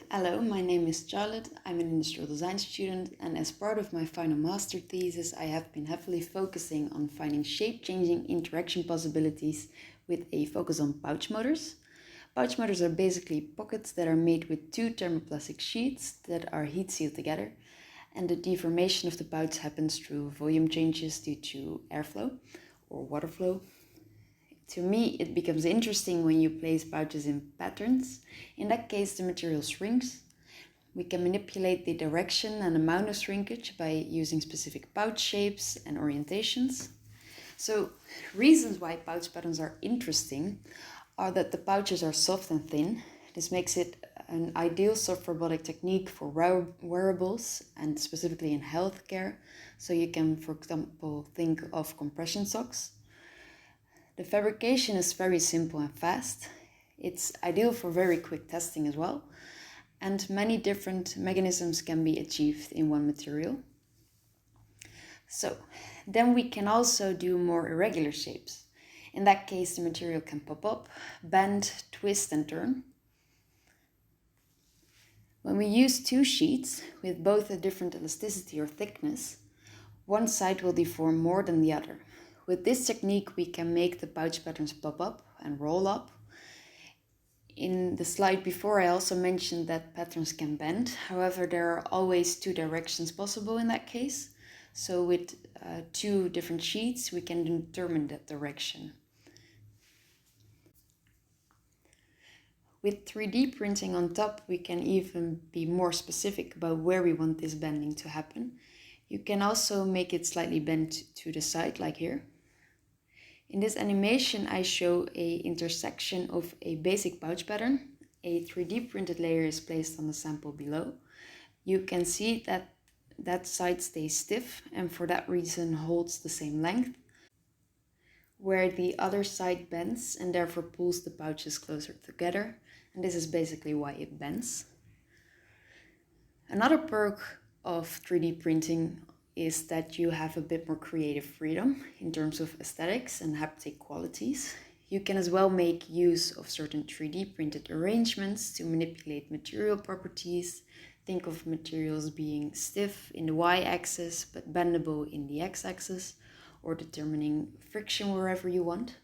Hello, my name is Charlotte. I'm an industrial design student, and as part of my final master thesis, I have been heavily focusing on finding shape-changing interaction possibilities with a focus on pouch motors. Pouch motors are basically pockets that are made with two thermoplastic sheets that are heat sealed together, and the deformation of the pouch happens through volume changes due to airflow or water flow. To me, it becomes interesting when you place pouches in patterns. In that case, the material shrinks. We can manipulate the direction and amount of shrinkage by using specific pouch shapes and orientations. So, reasons why pouch patterns are interesting are that the pouches are soft and thin. This makes it an ideal soft robotic technique for wearables and specifically in healthcare. So you can, for example, think of compression socks. The fabrication is very simple and fast. It's ideal for very quick testing as well, and many different mechanisms can be achieved in one material. So then we can also do more irregular shapes. In that case, the material can pop up, bend, twist, and turn. When we use two sheets with both a different elasticity or thickness, one side will deform more than the other. With this technique, we can make the pouch patterns pop up and roll up. In the slide before, I also mentioned that patterns can bend. However, there are always two directions possible in that case. So with two different sheets, we can determine that direction. With 3D printing on top, we can even be more specific about where we want this bending to happen. You can also make it slightly bent to the side, like here. In this animation, I show an intersection of a basic pouch pattern. A 3D printed layer is placed on the sample below. You can see that that side stays stiff and for that reason holds the same length, where the other side bends and therefore pulls the pouches closer together. And this is basically why it bends. Another perk of 3D printing is that you have a bit more creative freedom in terms of aesthetics and haptic qualities. You can as well make use of certain 3D printed arrangements to manipulate material properties. Think of materials being stiff in the y-axis but bendable in the x-axis, or determining friction wherever you want.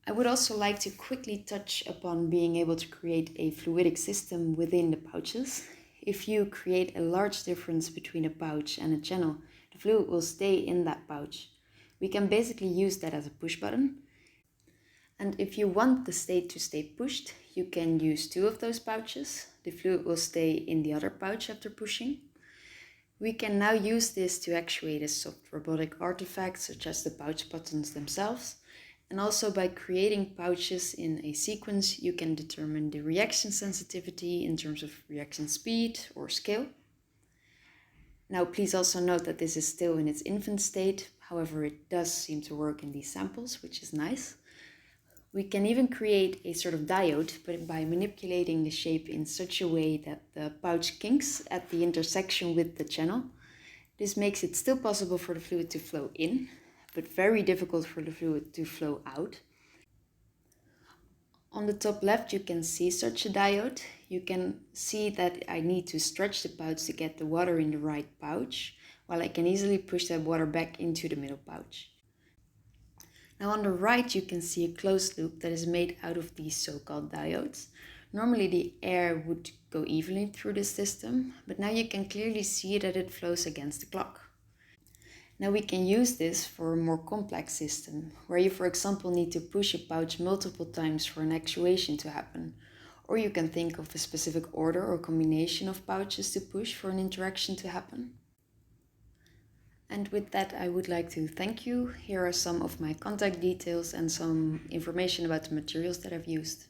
I would also like to quickly touch upon being able to create a fluidic system within the pouches. If you create a large difference between a pouch and a channel, the fluid will stay in that pouch. We can basically use that as a push button. And if you want the state to stay pushed, you can use two of those pouches. The fluid will stay in the other pouch after pushing. We can now use this to actuate a soft robotic artifact such as the pouch buttons themselves. And also by creating pouches in a sequence, you can determine the reaction sensitivity in terms of reaction speed or scale. Now, please also note that this is still in its infant state. However, it does seem to work in these samples, which is nice. We can even create a sort of diode, but by manipulating the shape in such a way that the pouch kinks at the intersection with the channel. This makes it still possible for the fluid to flow in, but very difficult for the fluid to flow out. On the top left, you can see such a diode. You can see that I need to stretch the pouch to get the water in the right pouch, while I can easily push that water back into the middle pouch. Now on the right, you can see a closed loop that is made out of these so-called diodes. Normally the air would go evenly through the system, but now you can clearly see that it flows against the clock. Now we can use this for a more complex system, where you, for example, need to push a pouch multiple times for an actuation to happen. Or you can think of a specific order or combination of pouches to push for an interaction to happen. And with that, I would like to thank you. Here are some of my contact details and some information about the materials that I've used.